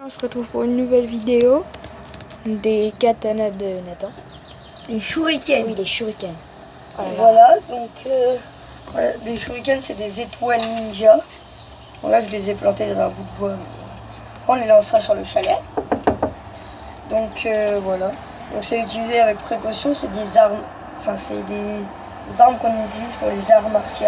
On se retrouve pour une nouvelle vidéo des katanas de Nathan. Les shurikens. Oui, les shurikens. Voilà, donc voilà, les shurikens c'est des étoiles ninja. Bon, là je les ai plantés dans un bout de bois. Après on les lancera sur le chalet. Donc voilà. Donc c'est utilisé avec précaution, c'est des armes. Enfin c'est des armes qu'on utilise pour les arts martiaux.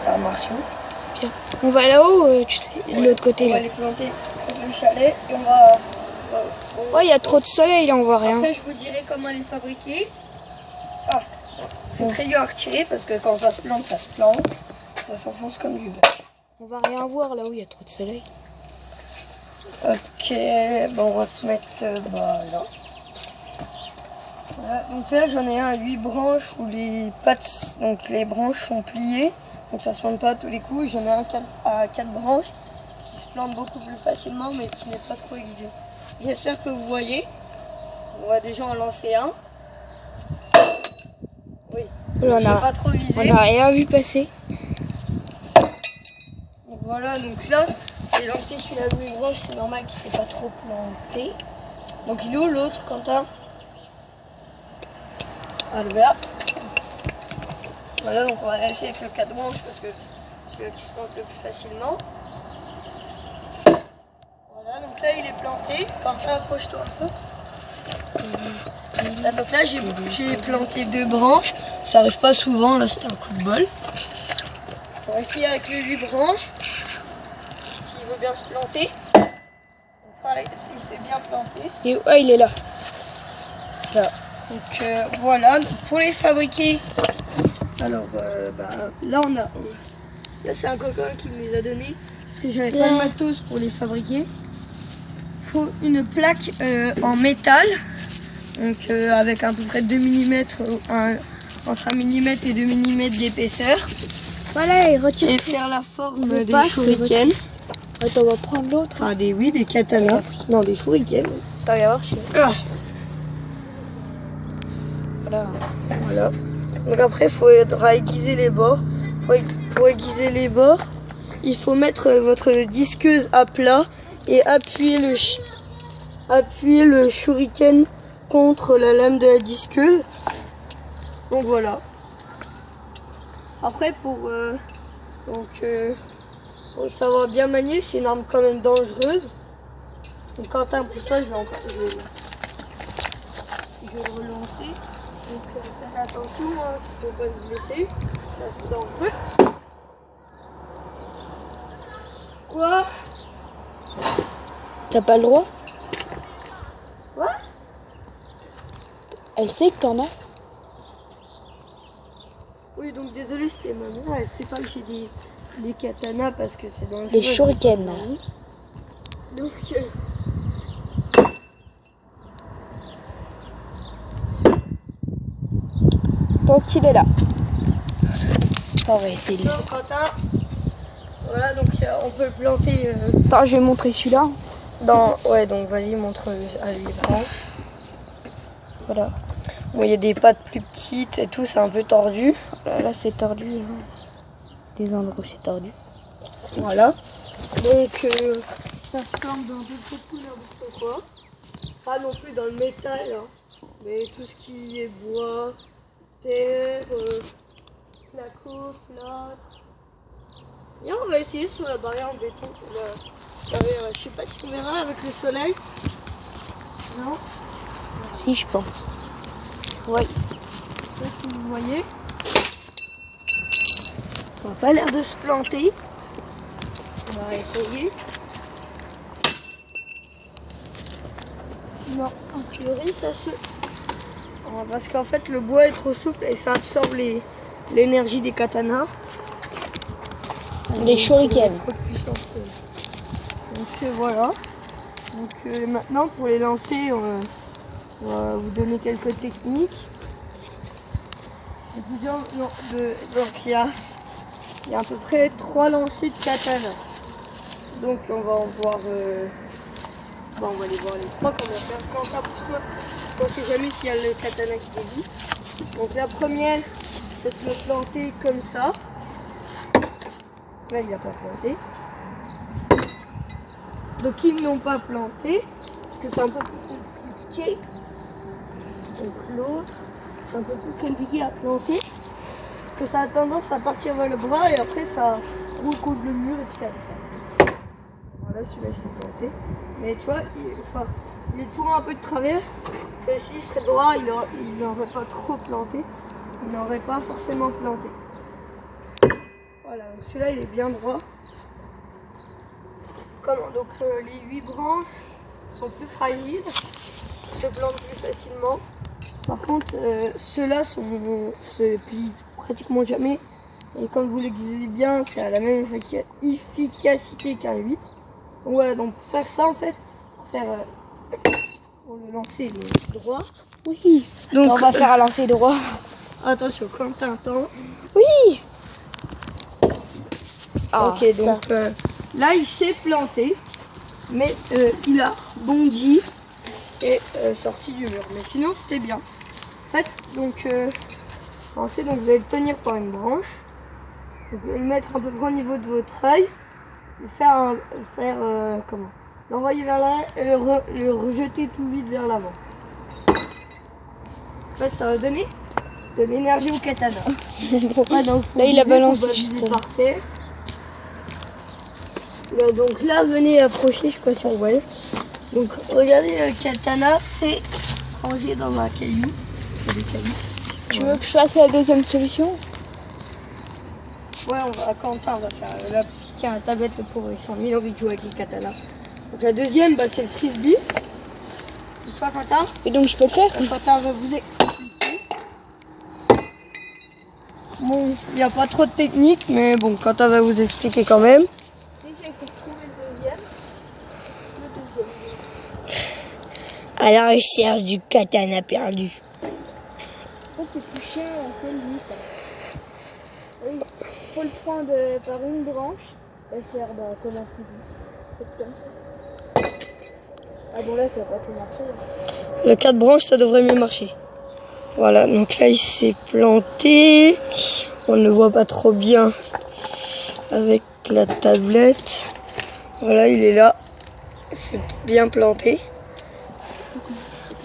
Les arts martiaux. Bien. On va là-haut, tu sais, de l'autre côté. On là. va les planter contre le chalet et on va. Oh, il y a trop de soleil là, on voit rien. Après je vous dirai comment les fabriquer. Ah, c'est très dur à retirer parce que quand ça se plante, ça s'enfonce comme du beurre. On va rien voir là où il y a trop de soleil. Ok, bon on va se mettre là. Voilà, donc là j'en ai un à 8 branches où les pattes, donc les branches sont pliées, donc ça se plante pas à tous les coups. Et j'en ai un à 4 branches qui se plante beaucoup plus facilement mais qui n'est pas trop aiguisé. J'espère que vous voyez. On va déjà en lancer un. Oui, On a pas trop visé. On n'a rien vu passer. Donc voilà, donc là, j'ai lancé celui-là à 8 branches, c'est normal qu'il ne s'est pas trop planté. Donc il est où l'autre, Quentin? Ah, le voilà. Voilà, donc on va laisser avec le 4 branches parce que c'est celui-là qui se plante le plus facilement. Voilà, donc là il est planté. Quentin, approche-toi un peu. Là, donc là j'ai planté 2 branches. Ça arrive pas souvent, là c'était un coup de bol. On va essayer avec les 8 branches. S'il veut bien se planter. Enfin, s'il s'est bien planté. Et ouais, il est là. Là. Donc voilà, donc, pour les fabriquer. Alors là on a. Là c'est un copain qui me les a donnés. Parce que j'avais pas le matos pour les fabriquer. Il faut une plaque en métal. Donc avec à peu près 2 mm, entre 1 mm et 2 mm d'épaisseur. Voilà, il retire. Et faire la forme Le des passe, shurikens. Attends, on va prendre l'autre. Ah des katanas. Non, des shurikens. Attends, viens voir celui-là. Ah. Voilà. Donc après il faudra aiguiser les bords. Pour aiguiser les bords, il faut mettre votre disqueuse à plat et appuyer le shuriken contre la lame de la disqueuse. Donc voilà. Après pour savoir bien manier, c'est une arme quand même dangereuse. Donc Quentin, pousse-toi, je vais le relancer. Donc faites attention, il ne faut pas se blesser, c'est assez dangereux. Quoi? T'as pas le droit? Quoi? Elle sait que t'en as? Oui, donc désolé, c'était ma mère, elle sait pas que j'ai des katanas parce que c'est dangereux. Des shurikens. Donc Donc il est là. Attends, on va essayer de le faire. Quentin. Voilà, donc on peut le planter Attends, je vais montrer celui-là. Ouais, donc vas-y, montre à lui. Voilà. Bon, il y a des pattes plus petites et tout, c'est un peu tordu. Là c'est tordu. Des endroits où c'est tordu. Voilà. Donc ça se forme dans tout n'importe quoi. Pas non plus dans le métal, hein, mais tout ce qui est bois, terre, placo, plâtre. Et on va essayer sur la barrière en béton. Je sais pas si on verra avec le soleil. Non. Si, je pense. Ouais. Là, si vous voyez. Ça n'a pas l'air de se planter. On va essayer. Non, en théorie, ça se... Parce qu'en fait, le bois est trop souple et ça absorbe l'énergie des katanas. Les shurikens. Trop de puissance. Donc voilà. Donc maintenant, pour les lancer, on va vous donner quelques techniques. Donc il y a à peu près 3 lancers de katana. Donc on va en voir. On va les voir les 3 qu'on va faire. Quand ça pousse-toi, on ne sait jamais s'il y a le katana qui dévie. Donc la première, c'est de le planter comme ça. Là il n'a pas planté. Donc ils n'ont pas planté, parce que c'est un peu plus compliqué. Donc l'autre, c'est un peu plus compliqué à planter, parce que ça a tendance à partir vers le bras et après ça roule contre le mur et puis ça descend. Voilà, celui-là il s'est planté. Mais tu vois, il est toujours un peu de travers. S'il serait droit, il n'aurait pas trop planté. Il n'aurait pas forcément planté. Voilà, donc celui-là il est bien droit. Donc les 8 branches sont plus fragiles, se plantent plus facilement. Par contre, ceux-là se plient pratiquement jamais. Et comme vous le disiez bien, c'est à la même efficacité qu'un 8. Donc voilà, donc pour faire ça en fait, pour le lancer droit. Oui. Donc on va faire un lancer droit. Attention, Quentin tente. Oui. Ok, donc là il s'est planté, mais il a bondi et sorti du mur. Mais sinon c'était bien. En fait, donc vous allez le tenir par une branche. Vous allez le mettre à peu près au niveau de votre œil. L'envoyer vers l'arrière et le rejeter tout vite vers l'avant. En fait, ça va donner de l'énergie au katana. Donc, là, il a balancé juste par terre. Là, donc là, venez approcher, je sais pas si on voit. Donc regardez, le katana, c'est rangé dans un caillou. Tu veux que je fasse la deuxième solution? Ouais, Quentin va faire là parce qu'il tient la tablette, le pauvre, il s'en mis envie de jouer avec les katanas. Donc la deuxième, c'est le frisbee. C'est toi, Quentin. Et donc je peux le faire? Quentin va vous expliquer. Bon, il n'y a pas trop de technique, mais bon, Quentin va vous expliquer quand même. Déjà, il faut trouver le deuxième. À la recherche du katana perdu. En fait, c'est plus chiant, c'est lui. Oui, faut le prendre par une branche et faire comme un frisbee. Comme ça. Ah bon, là, ça va pas tout marcher. Le 4 branches, ça devrait mieux marcher. Voilà, donc là, il s'est planté. On ne le voit pas trop bien avec la tablette. Voilà, il est là. C'est bien planté.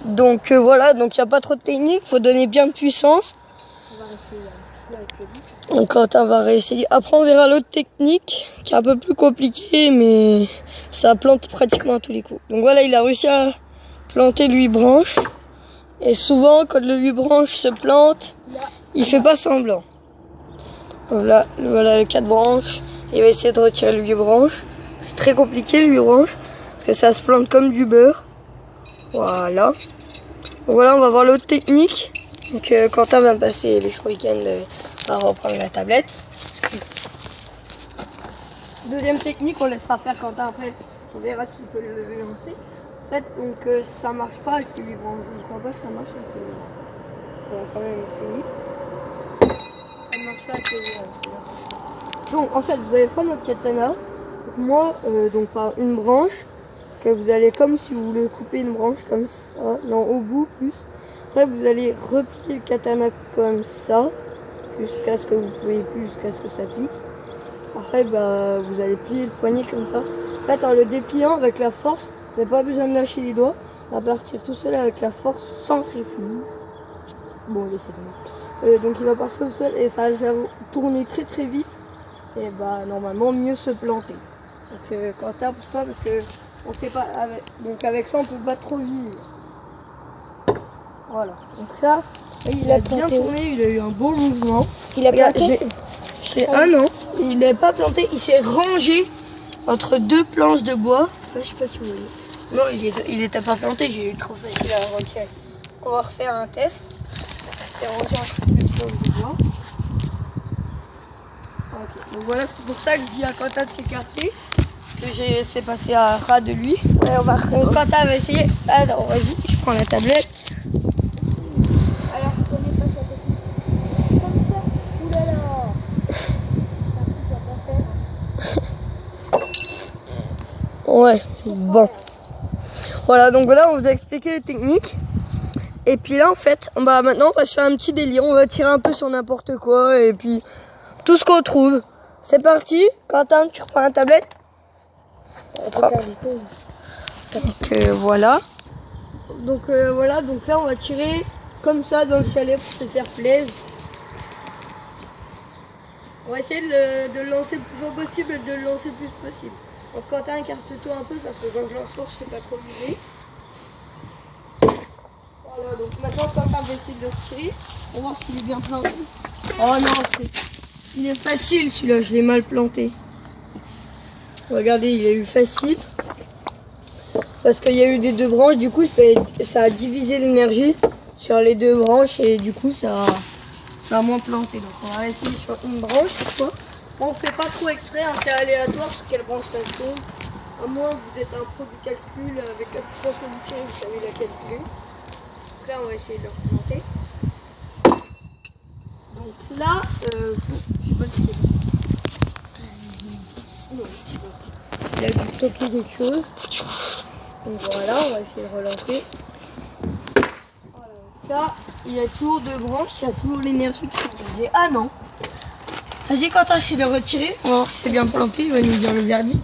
Donc voilà, donc il n'y a pas trop de technique. Faut donner bien de puissance. On va essayer un petit peu avec le lit. Donc Quentin va réessayer. Après, on verra l'autre technique qui est un peu plus compliquée, mais ça plante pratiquement à tous les coups. Donc voilà, il a réussi à planter le 8 branches. Et souvent, quand le 8 branches se plante, il fait pas semblant. Voilà le 4 branches. Il va essayer de retirer le 8 branches. C'est très compliqué le 8 branches, parce que ça se plante comme du beurre. Voilà. Donc voilà, on va voir l'autre technique. Donc Quentin va me passer les week-end à reprendre la tablette. Deuxième technique, on laissera faire Quentin après. On verra s'il peut le lancer. En fait, donc ça marche pas avec les 8 branches. Je ne crois pas que ça marche avec les 8 branches. On va quand même essayer. Ça ne marche pas avec les 8 branches. Donc en fait, vous allez prendre votre katana. Donc, moi, donc par une branche, que vous allez comme si vous voulez couper une branche comme ça, non au bout plus. Après vous allez replier le katana comme ça, jusqu'à ce que vous pouvez plus, jusqu'à ce que ça pique. Après vous allez plier le poignet comme ça. En fait en le dépliant avec la force, vous n'avez pas besoin de lâcher les doigts, il va partir tout seul avec la force sans réfugier. Bon laissez tomber. Donc il va partir tout seul et ça va le faire tourner très très vite. Et normalement mieux se planter. Donc Quentin pour toi parce que on sait pas, avec ça on peut pas trop vivre. Voilà, donc ça, il a bien tourné, il a eu un bon mouvement. Il a planté? Non, il n'est pas planté, il s'est rangé entre deux planches de bois. Là, je sais pas si vous voyez. Non, il était pas planté, j'ai eu trop facile à retirer. On va refaire un test. Il s'est rangé entre deux planches de bois. Ok, donc voilà, c'est pour ça que je dis à Quentin de s'écarter. C'est passé à ras de lui. Ouais, on va Quentin va essayer. Alors vas-y, je prends la tablette. Alors, on est passé à côté. Comme ça. Oulala. Ça va pas faire. Ouais, bon. Voilà, donc là on vous a expliqué les techniques. Et puis là en fait, maintenant on va se faire un petit délire. On va tirer un peu sur n'importe quoi. Et puis tout ce qu'on trouve. C'est parti. Quentin, tu reprends la tablette. propre. Regarde, il pose. Donc voilà. Donc voilà, donc là on va tirer comme ça dans le chalet pour se faire plaisir. On va essayer de le lancer le plus fort possible et de le lancer le plus possible. Donc Quentin, écarte-toi un peu parce que quand je lance fort, je ne sais pas trop viser. Voilà, donc maintenant Quentin va essayer de le retirer. On va voir s'il est bien planté. Oh non, il est facile celui-là, je l'ai mal planté. Regardez, il est eu facile. Parce qu'il y a eu des deux branches, du coup ça a divisé l'énergie sur les deux branches et du coup ça a moins planté. Donc on va essayer sur une branche cette fois. Bon, on fait pas trop exprès, hein, c'est aléatoire sur quelle branche ça tombe. À moins que vous êtes un pro du calcul, avec la puissance que vous tirez, vous savez la calculer. Donc là on va essayer de le replanter. Donc là, je sais pas si c'est bon. Non, je sais pas. Il a dû toquer quelque chose. Donc voilà, on va essayer de relancer. Voilà, donc là, il y a toujours deux branches, il y a toujours l'énergie qui s'est divisée. Ah non! Vas-y, Quentin, essaie de retirer. On va voir si c'est bien planté, il va nous dire le verdict.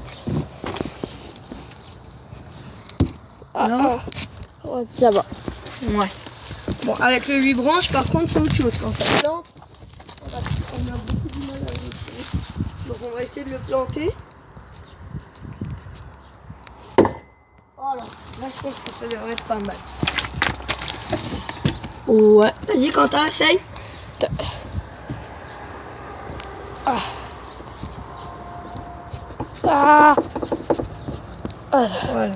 Ah, ouais, ça va. Ouais. Bon, avec le 8 branches, par contre, c'est autre chose. Quand ça plante, on a beaucoup de mal à le retirer. Donc on va essayer de le planter. Voilà, là je pense que ça devrait être pas mal. Ouais, vas-y Quentin, essaye. Ah. Ah. Ah. Voilà.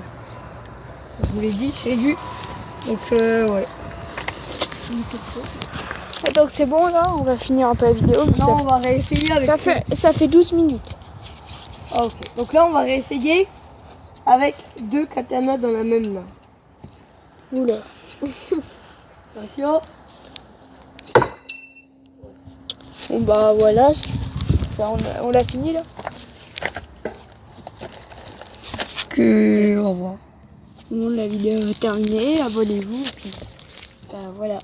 Je vous l'ai dit, c'est du. Donc ouais. Donc c'est bon là, on va finir un peu la vidéo. Non, on va réessayer avec. Ça fait 12 minutes. Ah, ok. Donc là on va réessayer avec deux katanas dans la même main. Oula. Attention. Bon bah voilà, ça on l'a fini là. Au revoir. Bon, la vidéo est terminée, abonnez-vous et puis bah voilà.